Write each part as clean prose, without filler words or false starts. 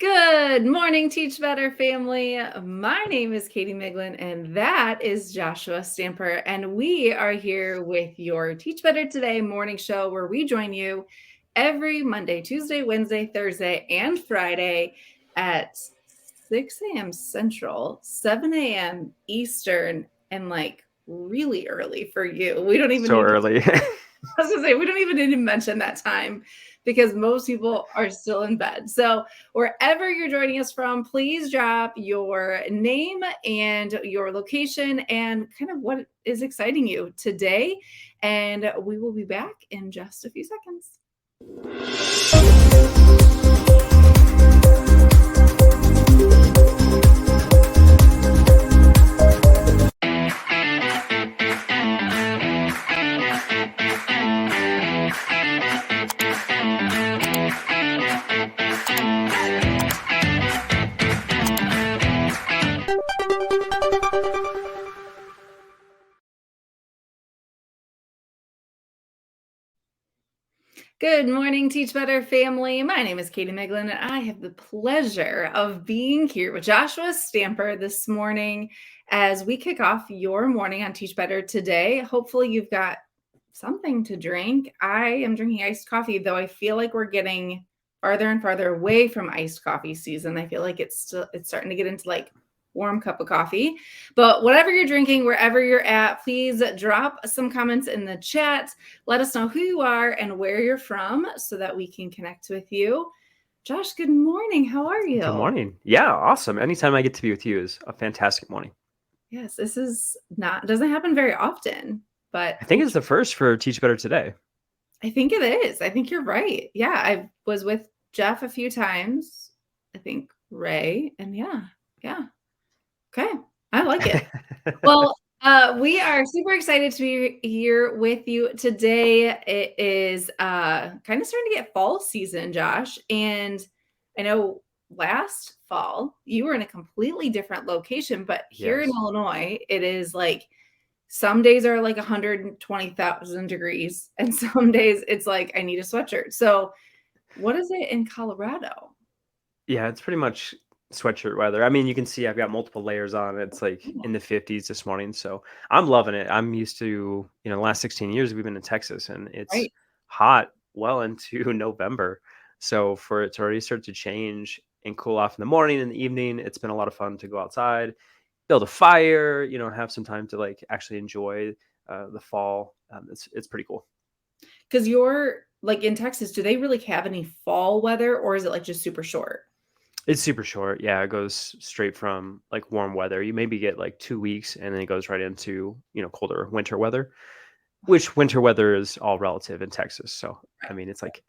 Good morning, Teach Better family. My name is Katie Miglin, and that is Joshua Stamper. And we are here with your Teach Better Today morning show where we join you every Monday, Tuesday, Wednesday, Thursday, and Friday at 6 a.m. Central, 7 a.m. Eastern, and like really early for you. We don't even So need to early. I was gonna say, we don't even need to mention that time because most people are still in bed. So, wherever you're joining us from, please drop your name and your location and kind of what is exciting you today. And we will be back in just a few seconds. Good morning, Teach Better family. My name is Katie Miglin, and I have the pleasure of being here with Joshua Stamper this morning as we kick off your morning on Teach Better today. Hopefully, you've got something to drink. I am drinking iced coffee, though I feel like we're getting farther and farther away from iced coffee season. I feel like it's starting to get into like warm cup of coffee. But whatever you're drinking, wherever you're at, please drop some comments in the chat. Let us know who you are and where you're from so that we can connect with you. Josh, good morning. How are you? Good morning. Yeah, awesome. Anytime I get to be with you is a fantastic morning. Yes, this doesn't happen very often, but I think it's the first for Teach Better Today. I think it is. I think you're right. Yeah, I was with Jeff a few times. I think Ray, and yeah. Okay, I like it. Well, we are super excited to be here with you today. It is kind of starting to get fall season, Josh. And I know last fall you were in a completely different location, but here in Yes. Illinois, it is like some days are like 120,000 degrees, and some days it's like I need a sweatshirt. So, what is it in Colorado? Yeah, it's pretty much sweatshirt weather. I mean, you can see I've got multiple layers on. It's like Oh, in the 50s this morning. So I'm loving it. I'm used to, the last 16 years we've been in Texas and it's right. hot well into November. So for it to already start to change and cool off in the morning and the evening, it's been a lot of fun to go outside, build a fire, have some time to like actually enjoy the fall. It's pretty cool. Because you're like in Texas, do they really have any fall weather or is it like just super short? It's super short. Yeah, it goes straight from like warm weather. You maybe get like 2 weeks and then it goes right into, colder winter weather, which winter weather is all relative in Texas. So, I mean, it's like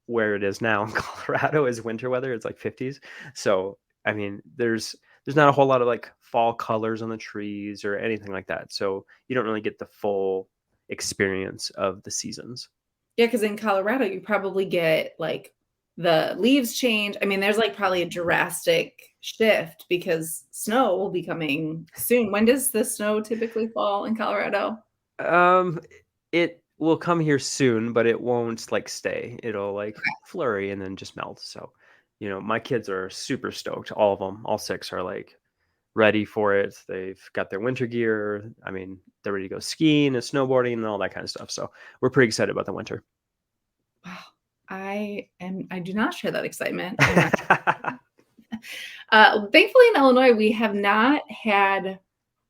where it is now in Colorado is winter weather. It's like 50s. So, I mean, there's not a whole lot of like fall colors on the trees or anything like that. So, you don't really get the full experience of the seasons. Yeah, because in Colorado, you probably get like the leaves change. I mean, there's like probably a drastic shift because snow will be coming soon. When does the snow typically fall in Colorado? Um, it will come here soon, but it won't like stay. It'll like Okay. flurry and then just melt. So, my kids are super stoked. All of them, all six are like ready for it. They've got their winter gear. I mean, they're ready to go skiing and snowboarding and all that kind of stuff. So we're pretty excited about the winter. Wow. I do not share that excitement. I'm not. Thankfully in Illinois, we have not had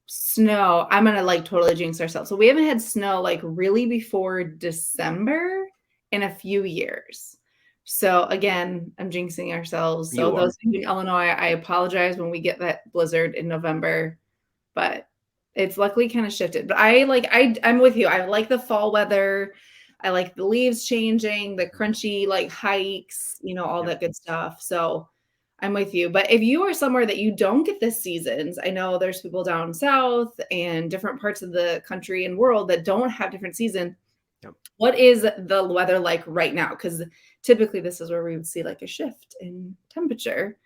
snow. I'm gonna like totally jinx ourselves. So we haven't had snow like really before December in a few years. So again, I'm jinxing ourselves. So You those are. of you in Illinois, I apologize when we get that blizzard in November, but it's luckily kind of shifted. But I'm with you. I like the fall weather. I like the leaves changing, the crunchy like hikes, all Yep. that good stuff. So I'm with you. But if you are somewhere that you don't get the seasons, I know there's people down south and different parts of the country and world that don't have different seasons. Yep. What is the weather like right now? Because typically this is where we would see like a shift in temperature.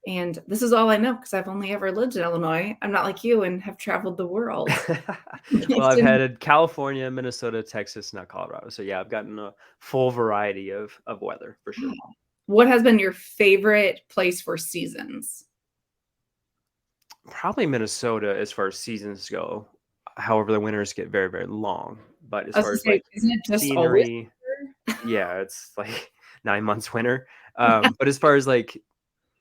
And this is all I know because I've only ever lived in Illinois. I'm not like you and have traveled the world. Well, I've had California, Minnesota, Texas, not Colorado. So yeah, I've gotten a full variety of weather for sure. What has been your favorite place for seasons? Probably Minnesota as far as seasons go. However, the winters get very, very long. But as I was far gonna as say, like isn't it just always scenery, winter? yeah, it's like 9 months winter. Yeah. But as far as like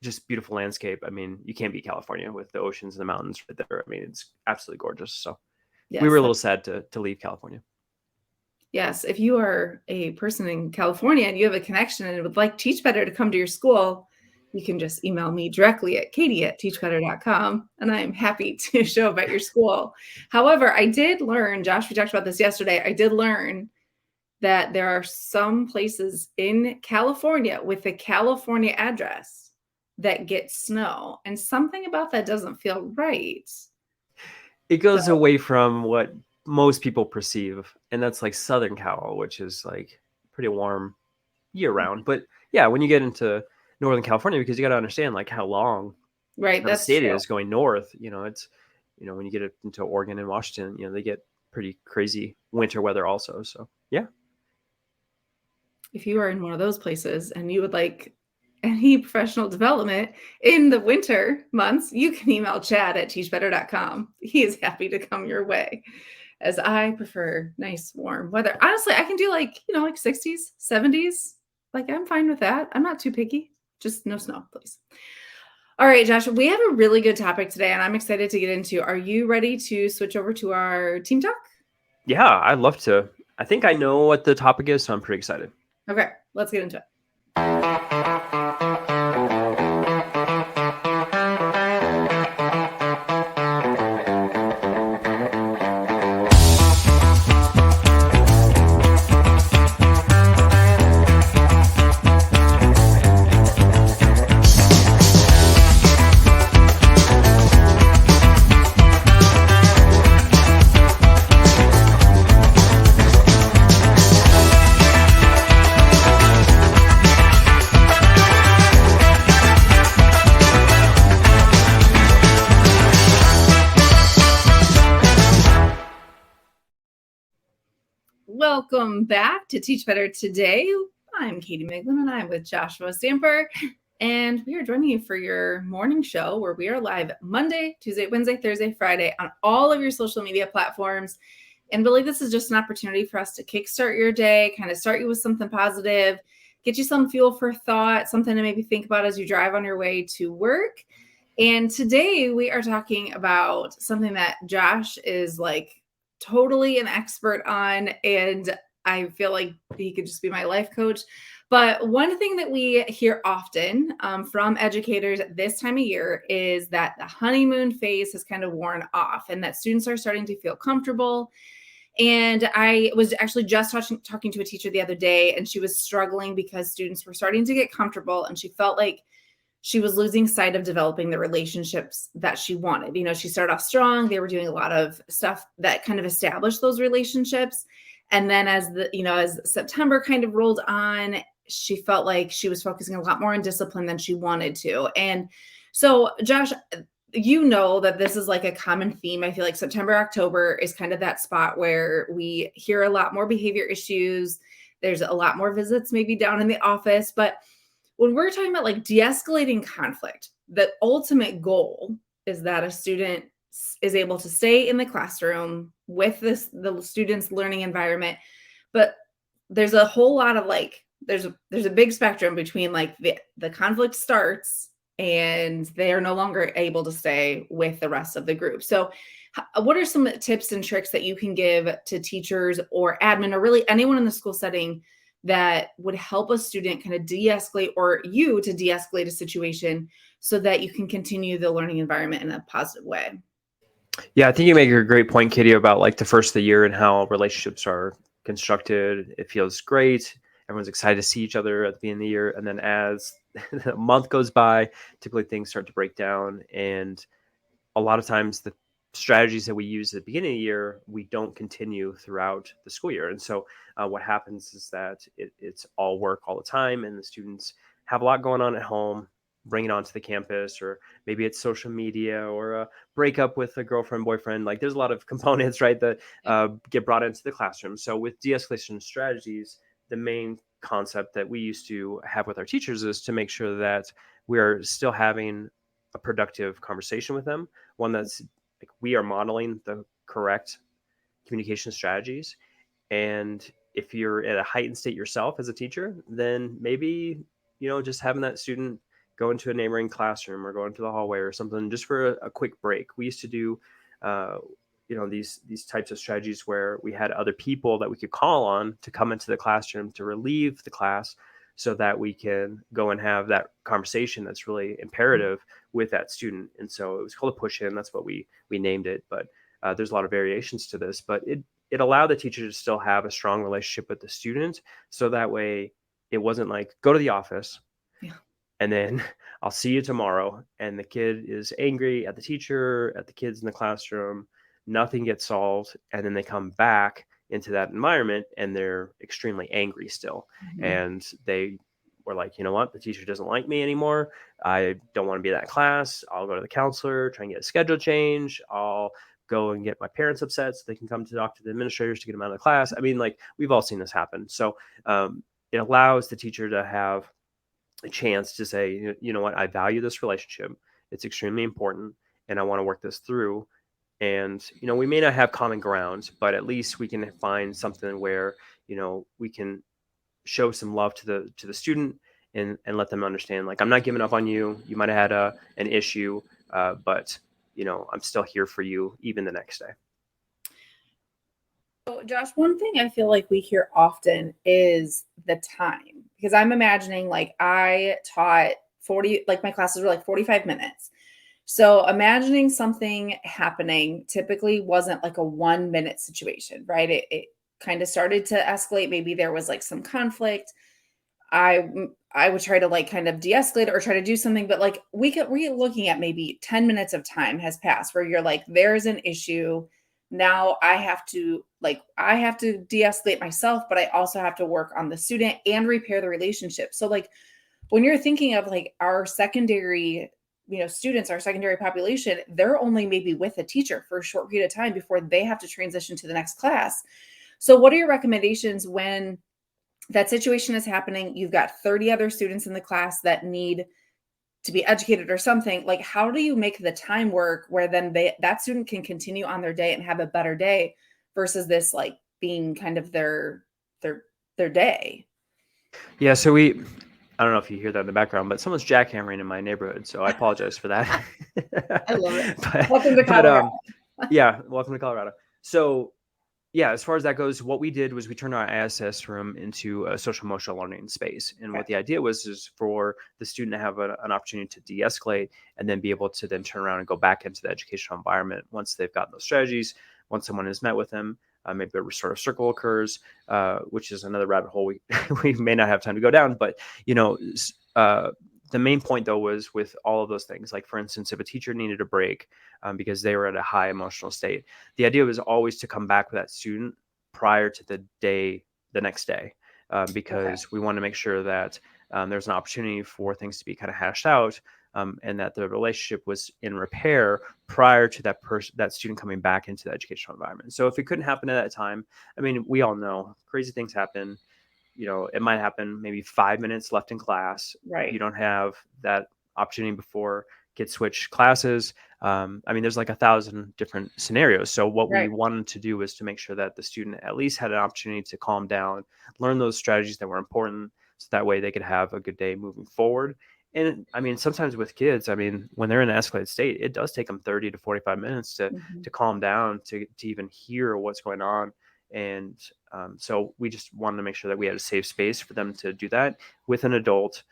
just beautiful landscape, I mean, you can't beat California with the oceans and the mountains right there. I mean, it's absolutely gorgeous. So we were Yes, a little sad to leave California. yes. If you are a person in California and you have a connection and would like Teach Better to come to your school, you can just email me directly at katie@teachbetter.com, and I am happy to show up at your school. However, I did learn, Josh, we talked about this yesterday. I did learn that there are some places in California with a California address that get snow, and something about that doesn't feel right. It So, goes away from what most people perceive, and that's like Southern Cal, which is like pretty warm year round. But yeah, when you get into Northern California, because you got to understand like how long right, of a that's state it true. is going north, it's when you get into Oregon and Washington, they get pretty crazy winter weather also. So yeah. If you are in one of those places and you would like any professional development in the winter months, you can email chad@teachbetter.com. He is happy to come your way, as I prefer nice warm weather. Honestly, I can do like 60s, 70s. Like, I'm fine with that. I'm not too picky. Just no snow, please. All right, Josh, we have a really good topic today, and I'm excited to get into. Are you ready to switch over to our team talk? Yeah, I'd love to. I think I know what the topic is, so I'm pretty excited. Okay, let's get into it. Welcome back to Teach Better Today. I'm Katie Miglin and I'm with Joshua Stamper. And we are joining you for your morning show where we are live Monday, Tuesday, Wednesday, Thursday, Friday on all of your social media platforms. And really, this is just an opportunity for us to kickstart your day, kind of start you with something positive, get you some fuel for thought, something to maybe think about as you drive on your way to work. And today we are talking about something that Josh is like totally an expert on. And I feel like he could just be my life coach. But one thing that we hear often from educators at this time of year is that the honeymoon phase has kind of worn off and that students are starting to feel comfortable. And I was actually just talking to a teacher the other day, and she was struggling because students were starting to get comfortable and she felt like she was losing sight of developing the relationships that she wanted. She started off strong. They were doing a lot of stuff that kind of established those relationships. And then as September kind of rolled on, she felt like she was focusing a lot more on discipline than she wanted to. And so, Josh, that this is like a common theme. I feel like September, October is kind of that spot where we hear a lot more behavior issues. There's a lot more visits maybe down in the office, but when we're talking about like de-escalating conflict, the ultimate goal is that a student is able to stay in the classroom with the student's learning environment. But there's a whole lot of there's a big spectrum between like the conflict starts and they are no longer able to stay with the rest of the group. So what are some tips and tricks that you can give to teachers or admin or really anyone in the school setting that would help a student kind of de-escalate or you to de-escalate a situation so that you can continue the learning environment in a positive way? Yeah, I think you make a great point, Katie, about like the first of the year and how relationships are constructed. It feels great. Everyone's excited to see each other at the beginning of the year. And then as the month goes by, typically things start to break down. And a lot of times the strategies that we use at the beginning of the year, we don't continue throughout the school year. And so what happens is that it's all work all the time, and the students have a lot going on at home, bring it onto the campus, or maybe it's social media or a breakup with a girlfriend, boyfriend. Like there's a lot of components, right, that get brought into the classroom. So with de-escalation strategies, the main concept that we used to have with our teachers is to make sure that we're still having a productive conversation with them, one that's like we are modeling the correct communication strategies. And if you're at a heightened state yourself as a teacher, then maybe, just having that student go into a neighboring classroom or go into the hallway or something just for a quick break. We used to do, uh, these types of strategies where we had other people that we could call on to come into the classroom to relieve the class so that we can go and have that conversation that's really imperative with that student. And so it was called a push in. That's what we named it. But there's a lot of variations to this, but it allowed the teacher to still have a strong relationship with the student. So that way it wasn't like, go to the office Yeah. and then I'll see you tomorrow. And the kid is angry at the teacher, at the kids in the classroom. Nothing gets solved. And then they come back into that environment and they're extremely angry still. Mhm. And they were like, you know what? The teacher doesn't like me anymore. I don't want to be in that class. I'll go to the counselor, try and get a schedule change. I'll go and get my parents upset so they can come to talk to the administrators to get them out of the class. I mean, like, we've all seen this happen. So it allows the teacher to have a chance to say, you know what, I value this relationship. It's extremely important and I want to work this through. And, we may not have common ground, but at least we can find something where, we can show some love to the student and let them understand, like, I'm not giving up on you. You might have had an issue, but I'm still here for you even the next day. So, Josh, one thing I feel like we hear often is the time, because I'm imagining like I taught 40, like my classes were like 45 minutes. So, imagining something happening typically wasn't like a 1 minute situation, right? It kind of started to escalate. Maybe there was like some conflict. I would try to like kind of de-escalate or try to do something, but like we're looking at maybe 10 minutes of time has passed where you're like, there's an issue. Now I have to de-escalate myself, but I also have to work on the student and repair the relationship. So like when you're thinking of like our secondary, students, our secondary population, they're only maybe with a teacher for a short period of time before they have to transition to the next class. So what are your recommendations when that situation is happening? You've got 30 other students in the class that need to be educated or something. Like, how do you make the time work where then that student can continue on their day and have a better day versus this like being kind of their their day? Yeah, so I don't know if you hear that in the background, but someone's jackhammering in my neighborhood, so I apologize for that. I love it. but Welcome to but Colorado. yeah, welcome to Colorado. So yeah, as far as that goes, what we did was we turned our ISS room into a social emotional learning space. And Okay. what the idea was is for the student to have an opportunity to de-escalate and then be able to then turn around and go back into the educational environment once they've gotten those strategies, once someone has met with them. Maybe a restorative circle occurs, which is another rabbit hole we may not have time to go down. But, the main point, though, was with all of those things. Like, for instance, if a teacher needed a break because they were at a high emotional state, the idea was always to come back with that student prior to the next day, Okay. because we want to make sure that there's an opportunity for things to be kind of hashed out, and that the relationship was in repair prior to that student coming back into the educational environment. So if it couldn't happen at that time, I mean, we all know crazy things happen. It might happen maybe 5 minutes left in class. You Right. don't have that opportunity before kids switch classes. I mean, there's like 1,000 different scenarios. So what we Right. wanted to do was to make sure that the student at least had an opportunity to calm down, learn those strategies that were important, so that way they could have a good day moving forward. And I mean, sometimes with kids, I mean, when they're in an escalated state, it does take them 30 to 45 minutes to Mhm. to calm down, to even hear what's going on. And so we just wanted to make sure that we had a safe space for them to do that with an adult,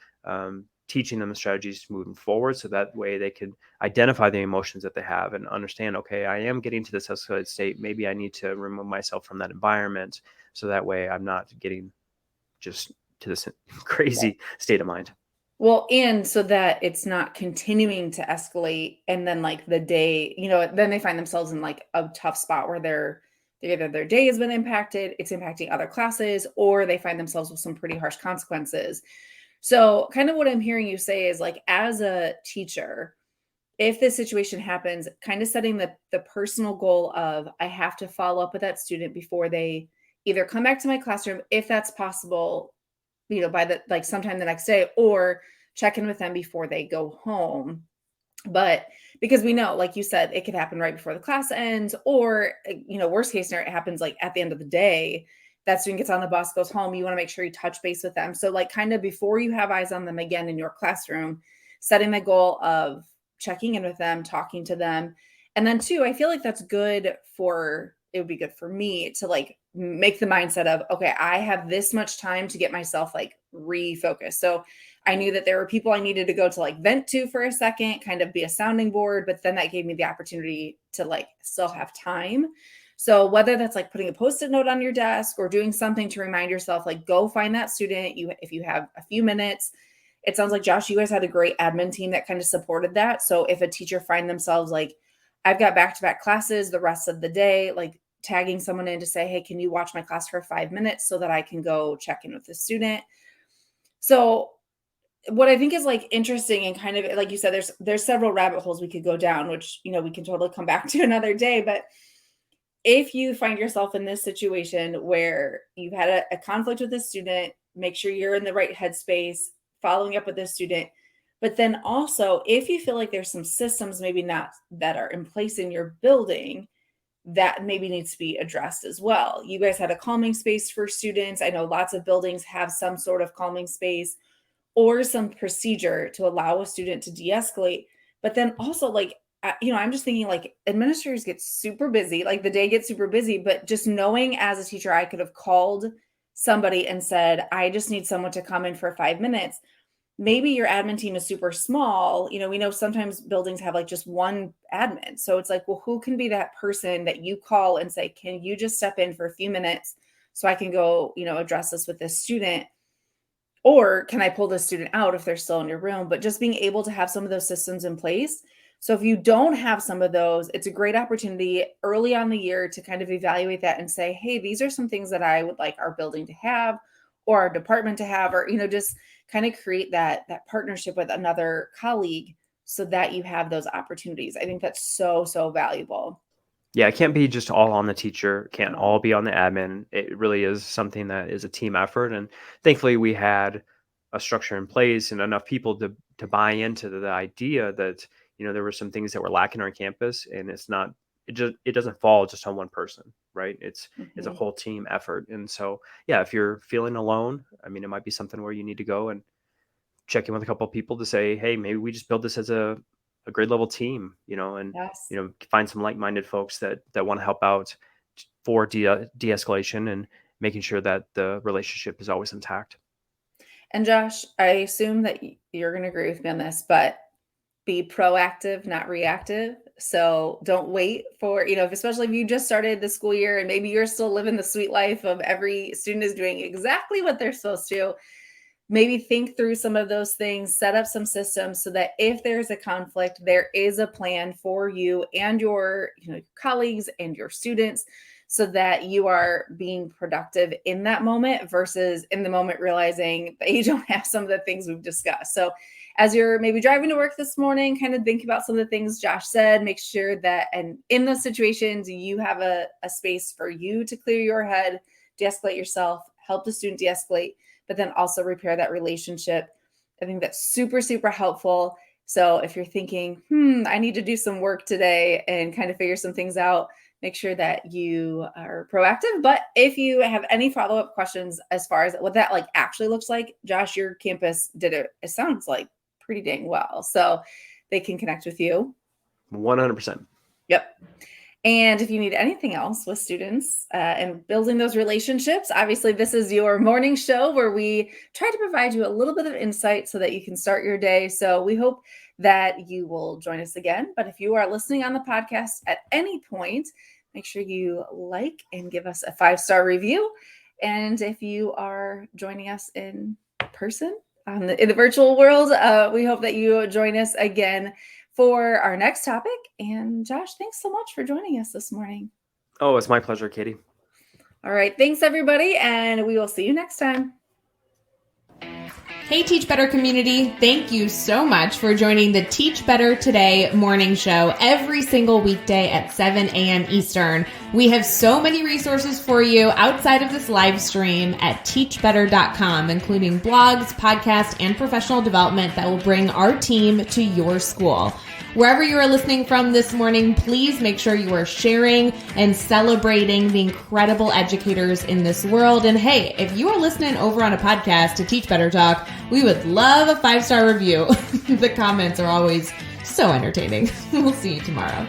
teaching them the strategies moving forward. So that way they could identify the emotions that they have and understand, okay, I am getting to this escalated state. Maybe I need to remove myself from that environment. So that way I'm not getting just to this crazy state of mind. Well, and so that it's not continuing to escalate and then like the day, then they find themselves in like a tough spot where they're either their day has been impacted, it's impacting other classes, or they find themselves with some pretty harsh consequences. So, kind of what I'm hearing you say is like as a teacher, if this situation happens, kind of setting the personal goal of I have to follow up with that student before they either come back to my classroom if that's possible, by the like sometime the next day, or check in with them before they go home. But because we know, like you said, it could happen right before the class ends, or worst case scenario, it happens like at the end of the day. That student gets on the bus, goes home. You want to make sure you touch base with them. So like kind of before you have eyes on them again in your classroom, setting the goal of checking in with them, talking to them. And then two, I feel like that's good for, it would be good for me to like make the mindset of, okay, I have this much time to get myself like refocused. So I knew that there were people I needed to go to like vent to for a second, kind of be a sounding board, but then that gave me the opportunity to like still have time. So whether that's like putting a post-it note on your desk or doing something to remind yourself, like go find that student, if you have a few minutes. It sounds like, Josh, you guys had a great admin team that kind of supported that. So if a teacher find themselves like, I've got back-to-back classes the rest of the day, like tagging someone in to say, hey, can you watch my class for 5 minutes so that I can go check in with the student? So what I think is like interesting and kind of like you said, there's several rabbit holes we could go down, which we can totally come back to another day. But if you find yourself in this situation where you've had a conflict with a student, make sure you're in the right headspace, following up with the student. But then also, if you feel like there's some systems maybe not that are in place in your building, that maybe needs to be addressed as well. You guys had a calming space for students. I know lots of buildings have some sort of calming space or some procedure to allow a student to de-escalate. But then also like, I'm just thinking like administrators get super busy, like the day gets super busy, but just knowing as a teacher, I could have called somebody and said, I just need someone to come in for 5 minutes. Maybe your admin team is super small. We know sometimes buildings have like just one admin. So it's like, well, who can be that person that you call and say, can you just step in for a few minutes so I can go, address this with this student? Or can I pull this student out if they're still in your room? But just being able to have some of those systems in place. So if you don't have some of those, it's a great opportunity early on the year to kind of evaluate that and say, hey, these are some things that I would like our building to have or our department to have, or, just kind of create that partnership with another colleague so that you have those opportunities. I think that's so, so valuable. Yeah, it can't be just all on the teacher, can't No. all be on the admin. It really is something that is a team effort. And thankfully we had a structure in place and enough people to buy into the idea that, there were some things that were lacking on campus, and it doesn't fall just on one person, right? It's a Mhm. whole team effort. And so, yeah, if you're feeling alone, I mean, it might be something where you need to go and check in with a couple of people to say, hey, maybe we just build this as a grade level team, and Yes. find some like-minded folks that want to help out for de-escalation and making sure that the relationship is always intact. And Josh, I assume that you're going to agree with me on this, but be proactive, not reactive. So don't wait for, especially if you just started the school year and maybe you're still living the sweet life of every student is doing exactly what they're supposed to. Maybe think through some of those things, set up some systems so that if there's a conflict, there is a plan for you and your colleagues and your students so that you are being productive in that moment versus in the moment realizing that you don't have some of the things we've discussed. So as you're maybe driving to work this morning, kind of think about some of the things Josh said, make sure that, and in those situations, you have a space for you to clear your head, de-escalate yourself, help the student de-escalate, but then also repair that relationship. I think that's super, super helpful. So if you're thinking, I need to do some work today and kind of figure some things out, make sure that you are proactive. But if you have any follow-up questions as far as what that like actually looks like, Josh, your campus did it sounds like pretty dang well. So they can connect with you. 100%. Yep. And if you need anything else with students and building those relationships, obviously this is your morning show where we try to provide you a little bit of insight so that you can start your day. So we hope that you will join us again. But if you are listening on the podcast at any point, make sure you like and give us a 5-star review. And if you are joining us in person in the virtual world, we hope that you join us again for our next topic. And Josh, thanks so much for joining us this morning. Oh, it's my pleasure, Katie. All right. Thanks, everybody. And we will see you next time. Hey, Teach Better community. Thank you so much for joining the Teach Better Today morning show every single weekday at 7 a.m. Eastern. We have so many resources for you outside of this live stream at teachbetter.com, including blogs, podcasts, and professional development that will bring our team to your school. Wherever you are listening from this morning, please make sure you are sharing and celebrating the incredible educators in this world. And hey, if you are listening over on a podcast to Teach Better Talk, we would love a 5-star review. The comments are always so entertaining. We'll see you tomorrow.